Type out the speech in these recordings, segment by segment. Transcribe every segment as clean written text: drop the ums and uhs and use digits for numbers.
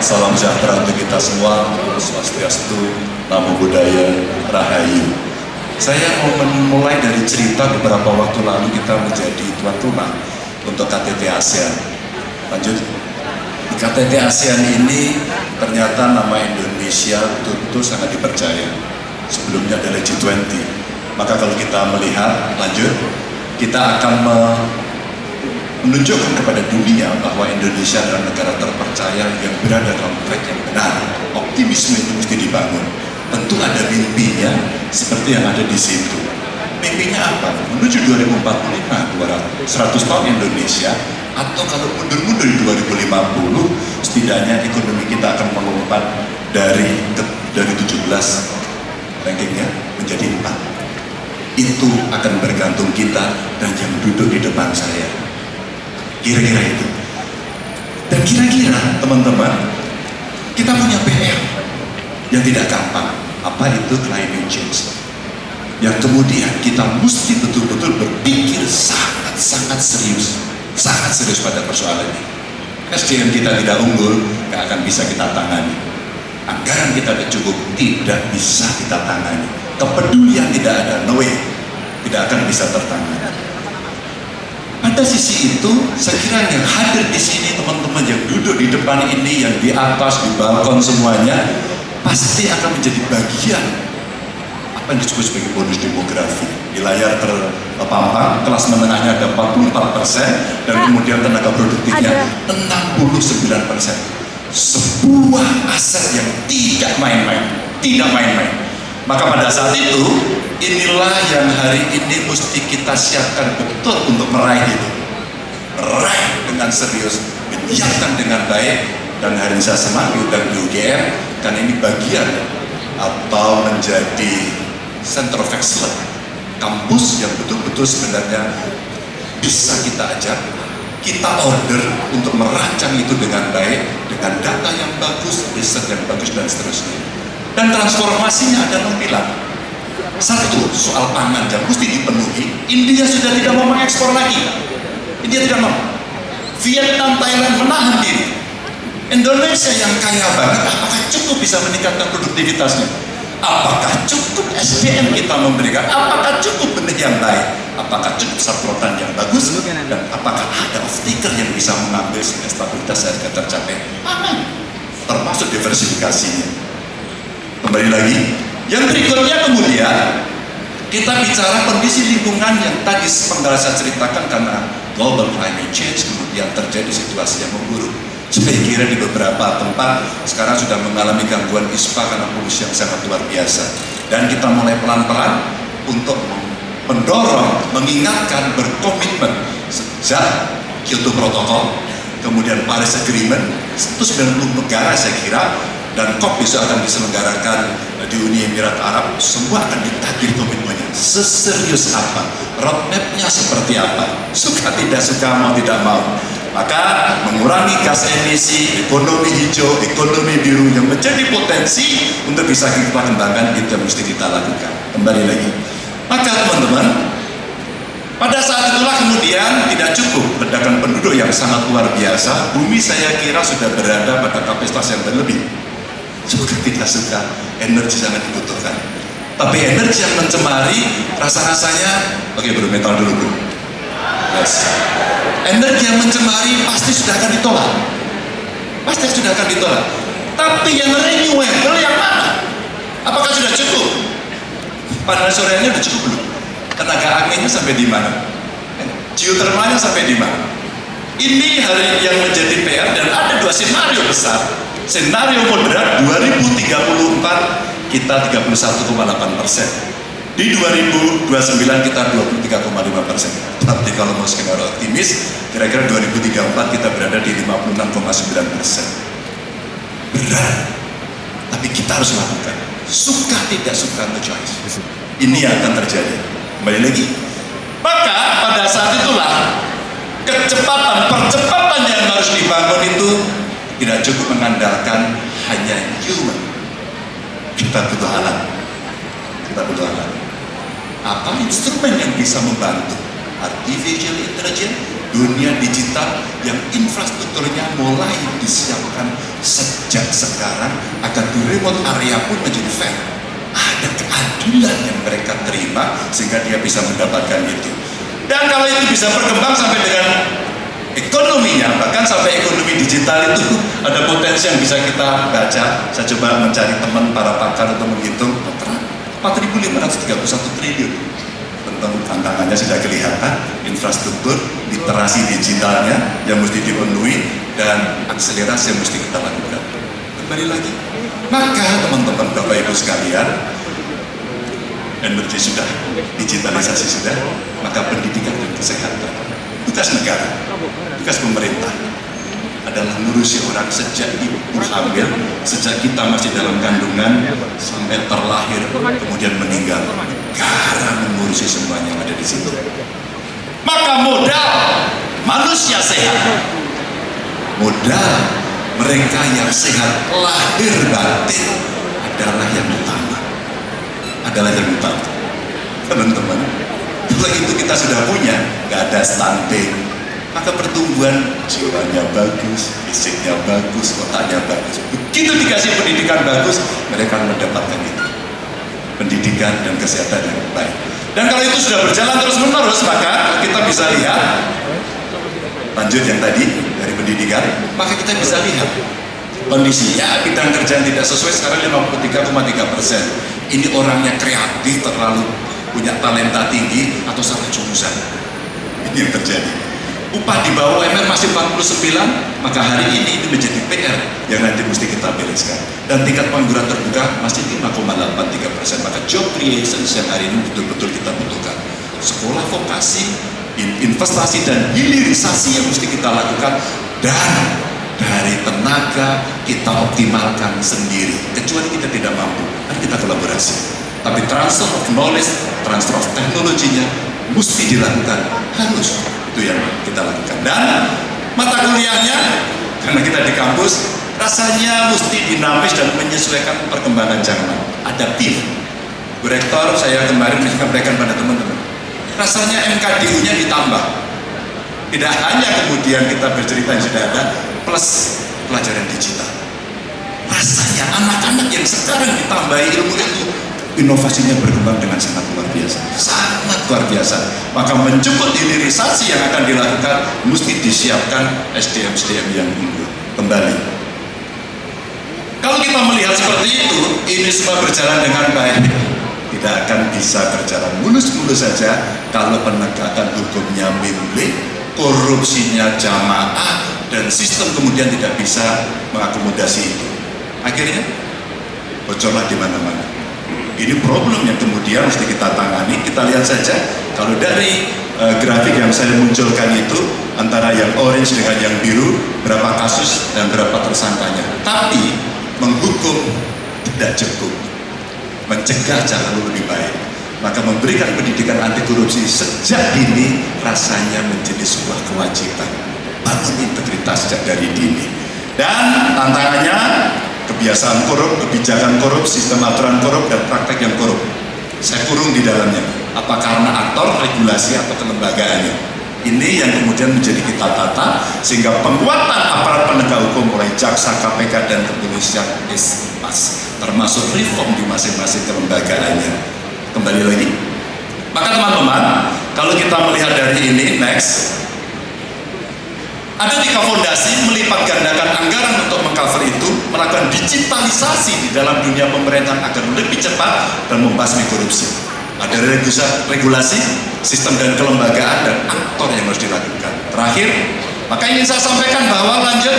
salam sejahtera untuk kita semua, swastiastu, namo buddhaya, rahayu. Saya mau memulai dari cerita beberapa waktu lalu kita menjadi tuan rumah untuk KTT ASEAN. Lanjut. Di KTT ASEAN ini ternyata nama Indonesia tentu sangat dipercaya. Sebelumnya adalah G20. Maka kalau kita melihat, lanjut, kita akan menunjukkan kepada dunia bahwa Indonesia adalah negara terpercaya yang berada dalam track yang benar. Optimisme itu mesti dibangun. Tentu ada mimpinya seperti yang ada di situ. Mimpinya apa? Menuju 2045, 100 tahun Indonesia, atau kalau mundur-mundur di 2050, setidaknya ekonomi kita akan melompat dari 17 rankingnya menjadi 4. Itu akan bergantung kita dan yang duduk di depan saya. Kira-kira itu. Dan kira-kira teman-teman, kita punya PR yang tidak gampang. Apa itu climate change? Yang kemudian kita mesti betul-betul berpikir sangat serius pada persoalan ini. SDM kita tidak unggul, gak akan bisa kita tangani. Anggaran kita tidak cukup, tidak bisa kita tangani. Kepedulian tidak ada, no way, tidak akan bisa tertangani. Pada sisi itu, saya kira yang hadir di sini, teman-teman yang duduk di depan ini, yang di atas, di balkon semuanya, pasti akan menjadi bagian apa yang disebut sebagai bonus demografi. Di layar terpampang, kelas menengahnya ada 44%, dan kemudian tenaga produktifnya 69%. Sebuah aset yang tidak main-main, tidak main-main. Maka pada saat itu, inilah yang hari ini mesti kita siapkan betul untuk meraih itu. Meraih dengan serius, menyiapkan dengan baik, dan hari ini saya senang diundang di UGM, karena ini bagian atau menjadi center of excellence, kampus yang betul-betul sebenarnya bisa kita ajak, kita order untuk merancang itu dengan baik, dengan data yang bagus, riset yang bagus, dan seterusnya. Dan transformasinya ada 6 pilar. Satu, soal pangan yang mesti dipenuhi. India sudah tidak mau mengekspor lagi. India tidak mau. Vietnam, Thailand menahan diri. Indonesia yang kaya banget, apakah cukup bisa meningkatkan produktivitasnya? Apakah cukup SDM kita memberikan? Apakah cukup benih yang baik? Apakah cukup saprotan yang bagus? Dan apakah ada off-taker yang bisa mengambil sehingga stabilitas harga tercapai? Aman. Termasuk diversifikasinya. Kembali lagi, yang berikutnya kemudian kita bicara kondisi lingkungan yang tadi sepenggal saya ceritakan karena global climate change kemudian terjadi situasi yang memburuk. Saya kira di beberapa tempat sekarang sudah mengalami gangguan ispa karena polusi yang sangat luar biasa. Dan kita mulai pelan-pelan untuk mendorong, mengingatkan, berkomitmen sejak Kyoto Protocol, kemudian Paris Agreement, itu 90 negara saya kira, dan COP besok akan diselenggarakan di Uni Emirat Arab, semua akan ditagih komitmennya. Seserius apa? Roadmap-nya seperti apa? Suka tidak suka, mau tidak mau. Maka mengurangi gas emisi, ekonomi hijau, ekonomi biru yang menjadi potensi untuk bisa kita kembangkan, itu yang mesti kita lakukan. Kembali lagi. Maka teman-teman, pada saat itulah kemudian tidak cukup ledakan penduduk yang sangat luar biasa. Bumi saya kira sudah berada pada kapasitas yang berlebih. Suka tidak suka, energi sangat dibutuhkan. Tapi energi yang mencemari, rasa-rasanya, oke bro, metal dulu bro. Yes. Energi yang mencemari pasti sudah akan ditolak. Pasti sudah akan ditolak. Tapi yang renewable yang mana? Apakah sudah cukup? Panel surya-nya sudah cukup belum? Tenaga anginnya sampai di mana? Geothermalnya sampai di mana? Ini hari yang menjadi PR dan ada 2 skenario besar. Senario moderat 2034 kita 31,8%. Di 2029 kita 23,5%. Tapi kalau mau skenario optimis, kira-kira 2034 kita berada di 56,9%. Berat, tapi kita harus lakukan. Suka tidak suka, no choice. Ini yang akan terjadi. Kembali lagi. Maka pada saat itulah percepatan yang harus dibangun itu tidak cukup mengandalkan hanya human. Kita butuh alat. Kita butuh alat. Apa instrumen yang bisa membantu? Artificial intelligence, dunia digital yang infrastrukturnya mulai disiapkan sejak sekarang agar di remote area pun menjadi fair. Ada keadilan yang mereka terima sehingga dia bisa mendapatkan itu. Dan kalau itu bisa berkembang sampai dengan ekonominya, bahkan sampai ekonomi digital itu ada potensi yang bisa kita baca. Saya coba mencari teman para pakar untuk menghitung 4.531 triliun. Tentu tantangannya sudah kelihatan, infrastruktur, literasi digitalnya yang mesti dipenuhi, dan akselerasi yang mesti kita lakukan. Kembali lagi, maka teman-teman Bapak Ibu sekalian, energi sudah, digitalisasi sudah, maka pendidikan dan kesehatan, tugas negara, tugas pemerintah adalah ngurusi orang sejak ibu hamil, sejak kita masih dalam kandungan sampai terlahir, kemudian meninggal. Negara mengurusi semuanya yang ada di situ. Maka modal manusia sehat, modal mereka yang sehat lahir batin adalah yang utama, teman-teman. Kalau itu kita sudah punya, nggak ada stunting, maka pertumbuhan jiwanya bagus, fisiknya bagus, otaknya bagus. Begitu dikasih pendidikan bagus, mereka mendapatkan itu, pendidikan dan kesehatan yang baik. Dan kalau itu sudah berjalan terus-menerus, maka kita bisa lihat, lanjut yang tadi dari pendidikan, maka kita bisa lihat kondisinya bidang kerja yang tidak sesuai sekarang 53,3%. Ini orangnya kreatif, terlalu punya talenta tinggi, atau salah jurusan. Ini yang terjadi. Upah di bawah UMR masih 49, maka hari ini menjadi PR yang nanti mesti kita bereskan. Dan tingkat pengangguran terbuka masih 5,83%. Maka job creation yang hari ini betul-betul kita butuhkan. Sekolah vokasi, investasi dan hilirisasi yang mesti kita lakukan, dan dari tenaga kita optimalkan sendiri. Kecuali kita tidak mampu, mari kita kolaborasi. Tapi transfer of knowledge, transfer of teknologinya mesti dilakukan, harus. Itu yang kita lakukan. Dan mata kuliahnya, karena kita di kampus, rasanya mesti dinamis dan menyesuaikan perkembangan zaman. Adaptif. Bu Rektor, saya kemarin menyampaikan pada teman-teman, rasanya MKDU-nya ditambah. Tidak hanya kemudian kita bercerita yang sudah ada, plus pelajaran digital. Rasanya anak-anak yang sekarang ditambahi ilmu itu, inovasinya berkembang dengan sangat luar biasa, sangat luar biasa. Maka menjemput hilirisasi yang akan dilakukan, mesti disiapkan SDM-SDM yang unggul. Kembali, kalau kita melihat seperti itu, ini semua berjalan dengan baik. Tidak akan bisa berjalan mulus-mulus saja kalau penegakan hukumnya mimpin, korupsinya jamaah, dan sistem kemudian tidak bisa mengakomodasi itu. Akhirnya bocorlah di mana-mana. Ini problem yang kemudian mesti kita tangani. Kita lihat saja, kalau dari grafik yang saya munculkan itu, antara yang orange dengan yang biru, berapa kasus dan berapa tersangkanya. Tapi menghukum tidak cukup, mencegah jauh lebih baik. Maka memberikan pendidikan anti korupsi sejak dini rasanya menjadi sebuah kewajiban. Bangun integritas sejak dari dini. Dan tantangannya, kebiasaan korup, kebijakan korup, sistem aturan korup, dan praktek yang korup. Saya kurung di dalamnya. Apa karena aktor, regulasi, atau kelembagaannya? Ini yang kemudian menjadi kita tata, sehingga penguatan aparat penegak hukum mulai jaksa, KPK, dan kepolisian pas, termasuk reform di masing-masing kelembagaannya. Kembali lagi. Maka teman-teman, kalau kita melihat dari ini, next, ada 3 fondasi melipat gandakan anggaran untuk mengcover itu, melakukan digitalisasi di dalam dunia pemerintahan agar lebih cepat dan membasmi korupsi. Ada regulasi, sistem dan kelembagaan, dan aktor yang harus dilakukan. Terakhir, maka ingin saya sampaikan bahwa lanjut,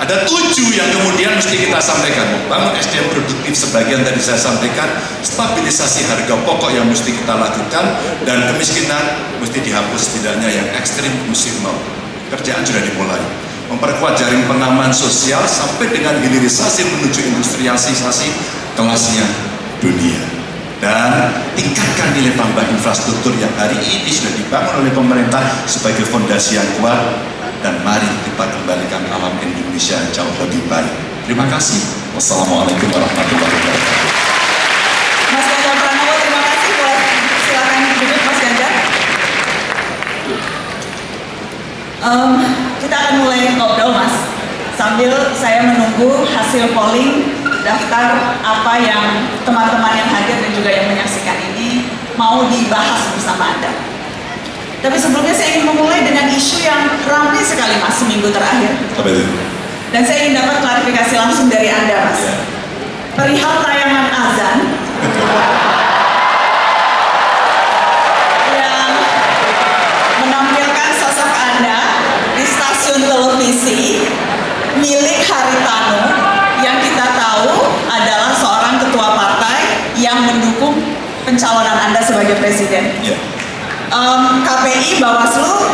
ada 7 yang kemudian mesti kita sampaikan. Membangun SDM produktif sebagian tadi saya sampaikan, stabilisasi harga pokok yang mesti kita lakukan, dan kemiskinan mesti dihapus, setidaknya yang ekstrim mesti mau. Kerjaan sudah dimulai, memperkuat jaring pengaman sosial sampai dengan hilirisasi menuju industrialisasi kelasnya dunia, dan tingkatkan nilai tambah infrastruktur yang hari ini sudah dibangun oleh pemerintah sebagai fondasi yang kuat, dan mari kita kembalikan alam Indonesia jauh lebih baik. Terima kasih. Wassalamualaikum warahmatullahi wabarakatuh. Mas Ganjar Pranowo, terima kasih. Silakan duduk Mas Ganjar. Kita akan mulai ngobrol, Mas. Sambil saya menunggu hasil polling daftar apa yang teman-teman yang hadir dan juga yang menyaksikan ini mau dibahas bersama Anda. Tapi sebelumnya saya ingin memulai dengan isu yang ramai sekali, Mas, seminggu terakhir. Apa itu? Dan saya ingin dapat klarifikasi langsung dari Anda, Mas. Perihal tayangan azan yang menampilkan sosok Anda di stasiun televisi milik Haritanu yang kita tahu adalah seorang ketua partai yang mendukung pencalonan Anda sebagai presiden. Ya. KPI, Bawaslu